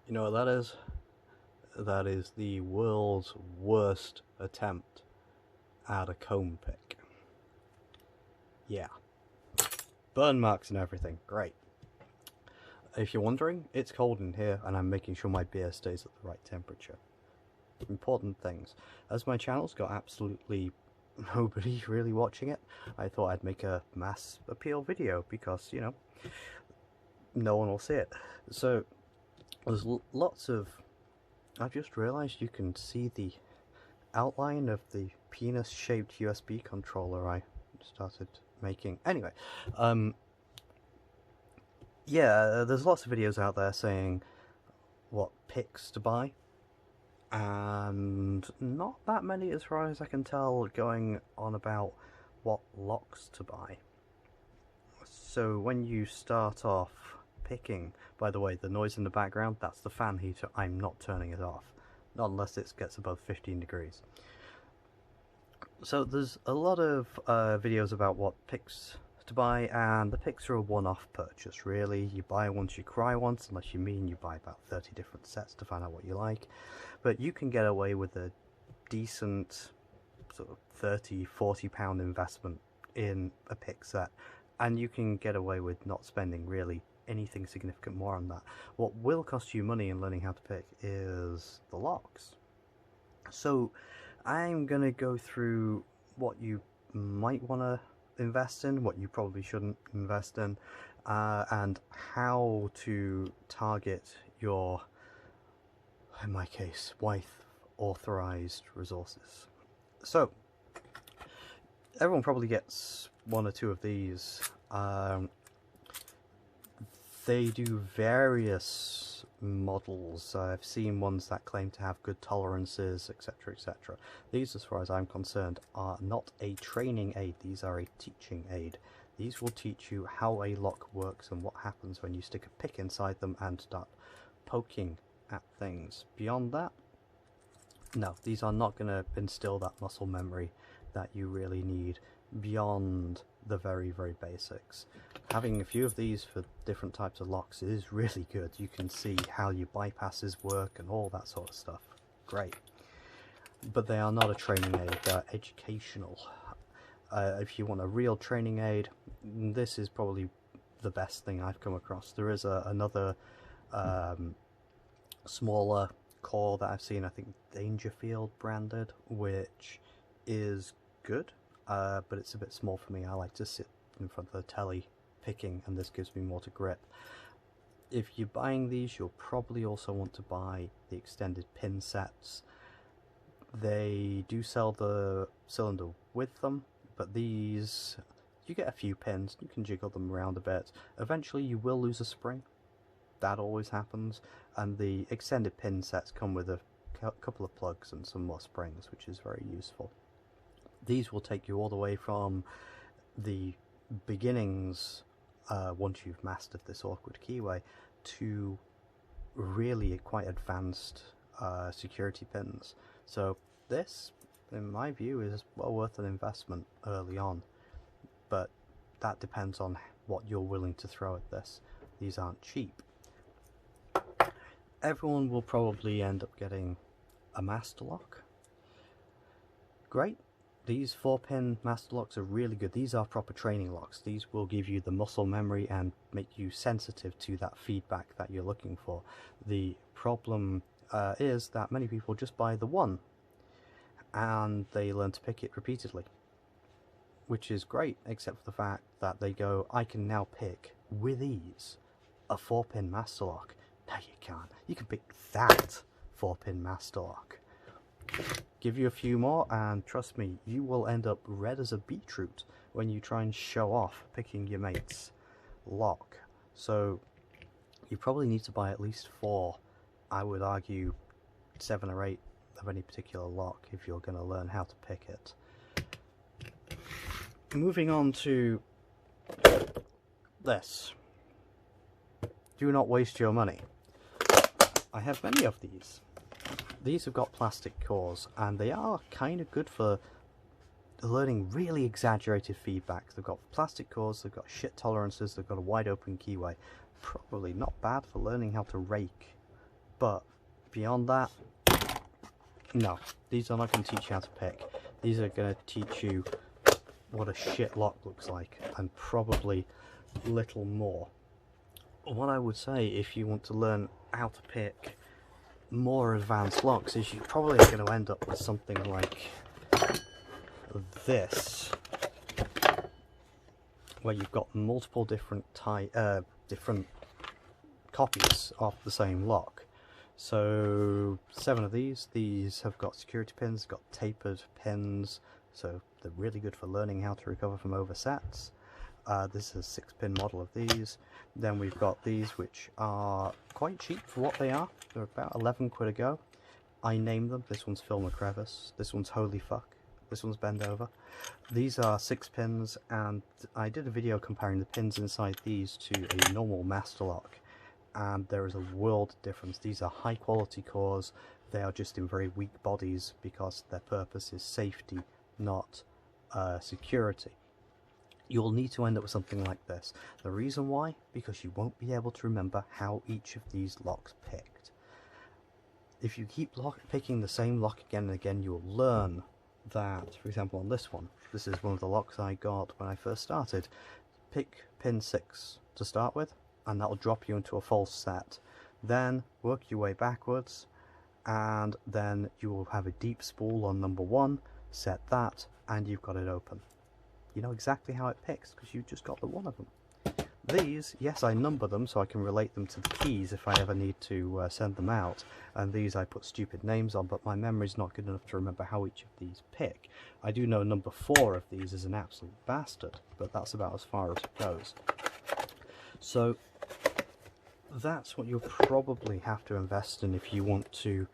You know what that is? That is the world's worst attempt at a comb pick. Yeah. Burn marks and everything. Great. If you're wondering, it's cold in here and I'm making sure my beer stays at the right temperature. Important things. As my channel's got absolutely nobody really watching it, I thought I'd make a mass appeal video because, you know, no one will see it. So, there's lots of... I've just realised you can see the outline of the penis-shaped USB controller I started making. Anyway, yeah, there's lots of videos out there saying what picks to buy, and not that many, as far as I can tell, going on about what locks to buy. So when you start off picking, by the way, the noise in the background, that's the fan heater. I'm not turning it off, not unless it gets above 15 degrees. So there's a lot of videos about what picks to buy, and the picks are a one-off purchase, really. You buy once, you cry once, unless you mean you buy about 30 different sets to find out what you like. But you can get away with a decent sort of £30–40 investment in a pick set, and you can get away with not spending really anything significant more on that. What will cost you money in learning how to pick is the locks. So I'm going to go through what you might want to invest in, what you probably shouldn't invest in, and how to target your, in my case, wife authorized resources. So everyone probably gets one or two of these. They do various models. I've seen ones that claim to have good tolerances, etc, etc. These, as far as I'm concerned, are not a training aid, these are a teaching aid. These will teach you how a lock works and what happens when you stick a pick inside them and start poking at things. Beyond that, no, these are not going to instill that muscle memory that you really need beyond the very, very basics. Having a few of these for different types of locks is really good. You can see how your bypasses work and all that sort of stuff. Great. But they are not a training aid, they're educational. If you want a real training aid, this is probably the best thing I've come across. There is another smaller core that I've seen, I think Dangerfield branded, which is good, but it's a bit small for me. I like to sit in front of the telly picking, and this gives me more to grip. If you're buying these, you'll probably also want to buy the extended pin sets. They do sell the cylinder with them, but these, you get a few pins, you can jiggle them around a bit. Eventually you will lose a spring, that always happens, and the extended pin sets come with a couple of plugs and some more springs, which is very useful. These will take you all the way from the beginnings, once you've mastered this awkward keyway, to really quite advanced security pins. So this, in my view, is well worth an investment early on, but that depends on what you're willing to throw at this. These aren't cheap. Everyone will probably end up getting a master lock. Great. These 4-pin master locks are really good. These are proper training locks. These will give you the muscle memory and make you sensitive to that feedback that you're looking for. The problem is that many people just buy the one and they learn to pick it repeatedly, which is great, except for the fact that they go, I can now pick with ease a 4-pin master lock. No, you can't. You can pick that 4-pin master lock. Give you a few more, and trust me, you will end up red as a beetroot when you try and show off picking your mate's lock. So you probably need to buy at least 4. I would argue 7 or 8 of any particular lock if you're going to learn how to pick it. Moving on to this. Do not waste your money. I have many of these. These have got plastic cores, and they are kind of good for learning really exaggerated feedback. They've got plastic cores, they've got shit tolerances, they've got a wide open keyway. Probably not bad for learning how to rake, But beyond that, no, these are not going to teach you how to pick. These are going to teach you what a shit lock looks like, and probably little more. What I would say, if you want to learn how to pick more advanced locks, is you're probably going to end up with something like this, where you've got multiple different different copies of the same lock. So 7 of these have got security pins, got tapered pins, so they're really good for learning how to recover from oversets. This is a 6-pin model of these. Then we've got these, which are quite cheap for what they are. They're about 11 quid a go. I named them. This one's Film a Crevice, this one's Holy Fuck, this one's Bend Over. These are 6 pins, and I did a video comparing the pins inside these to a normal master lock, and there is a world difference. These are high quality cores. They are just in very weak bodies because their purpose is safety, not security. You'll need to end up with something like this. The reason why? Because you won't be able to remember how each of these locks picked. If you keep picking the same lock again and again, you'll learn that, for example on this one, this is one of the locks I got when I first started. Pick pin 6 to start with, and that'll drop you into a false set. Then work your way backwards, and then you will have a deep spool on number 1, set that, and you've got it open. You know exactly how it picks because you just got the one of them. These, yes, I number them so I can relate them to the keys if I ever need to send them out, and these I put stupid names on, but my memory's not good enough to remember how each of these pick. I do know number 4 of these is an absolute bastard, but that's about as far as it goes. So that's what you'll probably have to invest in if you want to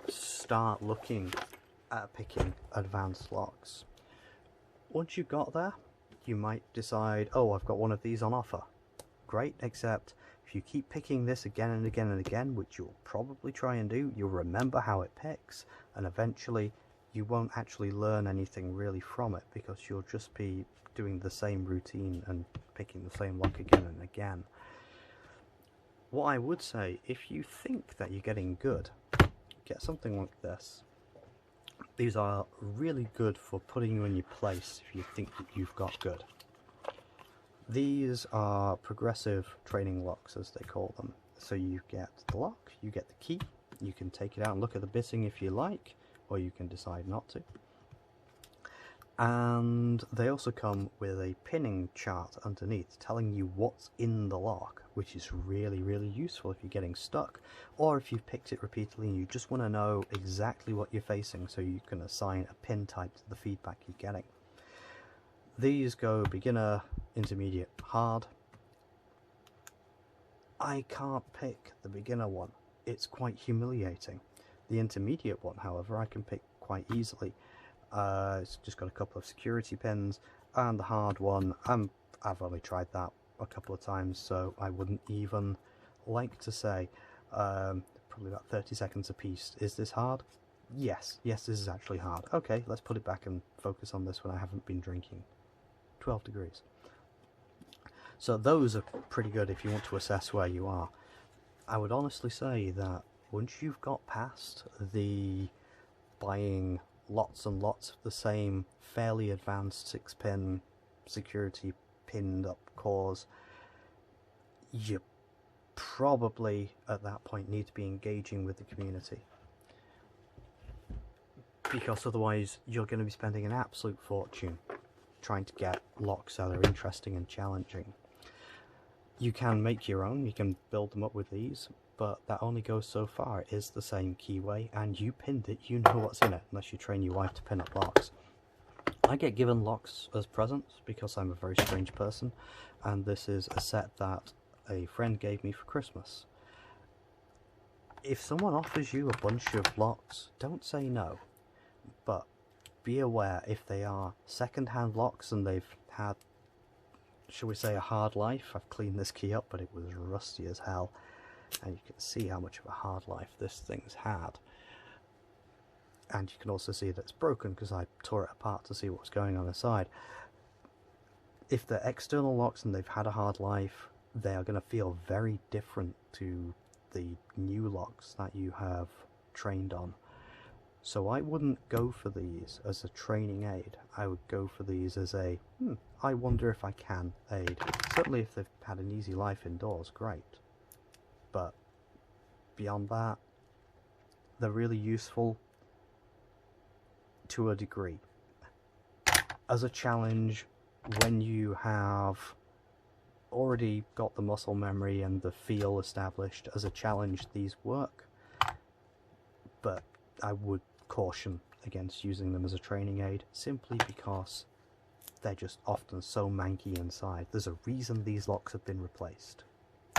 start looking at picking advanced locks. Once you've got there, you might decide, oh, I've got one of these on offer. Great, except if you keep picking this again and again and again, which you'll probably try and do, you'll remember how it picks, and eventually you won't actually learn anything really from it, because you'll just be doing the same routine and picking the same lock again and again. What I would say, if you think that you're getting good, get something like this. These are really good for putting you in your place if you think that you've got good. These are progressive training locks, as they call them. So you get the lock, you get the key, you can take it out and look at the bitting if you like, or you can decide not to. And they also come with a pinning chart underneath telling you what's in the lock, which is really, really useful if you're getting stuck, or if you've picked it repeatedly and you just want to know exactly what you're facing so you can assign a pin type to the feedback you're getting. These go beginner, intermediate, hard. I can't pick the beginner one. It's quite humiliating. The intermediate one, however, I can pick quite easily. It's just got a couple of security pins, and the hard one, I've only tried that a couple of times, so I wouldn't even like to say. Probably about 30 seconds a piece. Is this hard? Yes, this is actually hard. Okay, let's put it back and focus on this when I haven't been drinking. 12 degrees. So those are pretty good if you want to assess where you are. I would honestly say that once you've got past the buying lots and lots of the same fairly advanced 6-pin security pinned up cores, you probably at that point need to be engaging with the community, because otherwise you're going to be spending an absolute fortune trying to get locks that are interesting and challenging. You can make your own, you can build them up with these, but that only goes so far. It is the same keyway, and you pinned it, you know what's in it, unless you train your wife to pin up locks. I get given locks as presents because I'm a very strange person, and this is a set that a friend gave me for Christmas. If someone offers you a bunch of locks, don't say no, but be aware if they are second-hand locks and they've had, shall we say, a hard life. I've cleaned this key up, but it was rusty as hell. And you can see how much of a hard life this thing's had. And you can also see that it's broken because I tore it apart to see what's going on inside. If they're external locks and they've had a hard life, they are going to feel very different to the new locks that you have trained on. So I wouldn't go for these as a training aid. I would go for these as a, I wonder if I can aid. Certainly if they've had an easy life indoors, great. But beyond that, they're really useful to a degree. As a challenge, when you have already got the muscle memory and the feel established, as a challenge these work, but I would caution against using them as a training aid simply because they're just often so manky inside. There's a reason these locks have been replaced,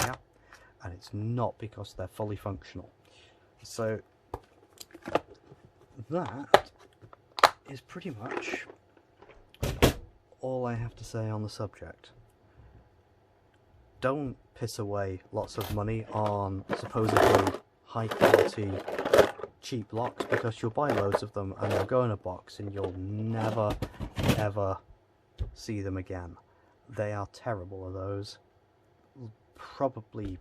yeah, and it's not because they're fully functional. So that is pretty much all I have to say on the subject. Don't piss away lots of money on supposedly high quality cheap locks, because you'll buy loads of them and they'll go in a box and you'll never ever see them again. They are terrible, are those. Probably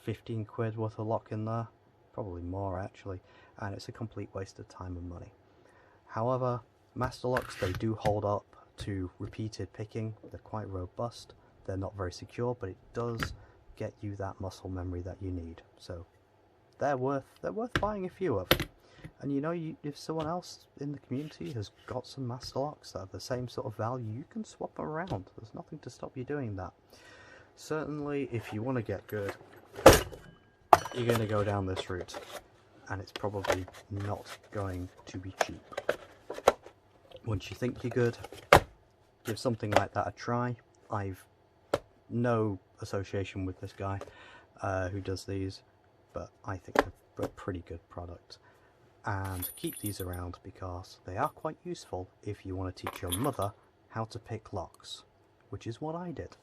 15 quid worth of lock in there, probably more actually, and it's a complete waste of time and money. However, master locks, they do hold up to repeated picking. They're quite robust. They're not very secure, but it does get you that muscle memory that you need. So they're worth buying a few of. And you know, if someone else in the community has got some master locks that have the same sort of value, you can swap them around. There's nothing to stop you doing that. Certainly, if you want to get good, you're going to go down this route, and it's probably not going to be cheap. Once you think you're good, give something like that a try. I've no association with this guy who does these, but I think they're a pretty good product. And keep these around because they are quite useful if you want to teach your mother how to pick locks, which is what I did.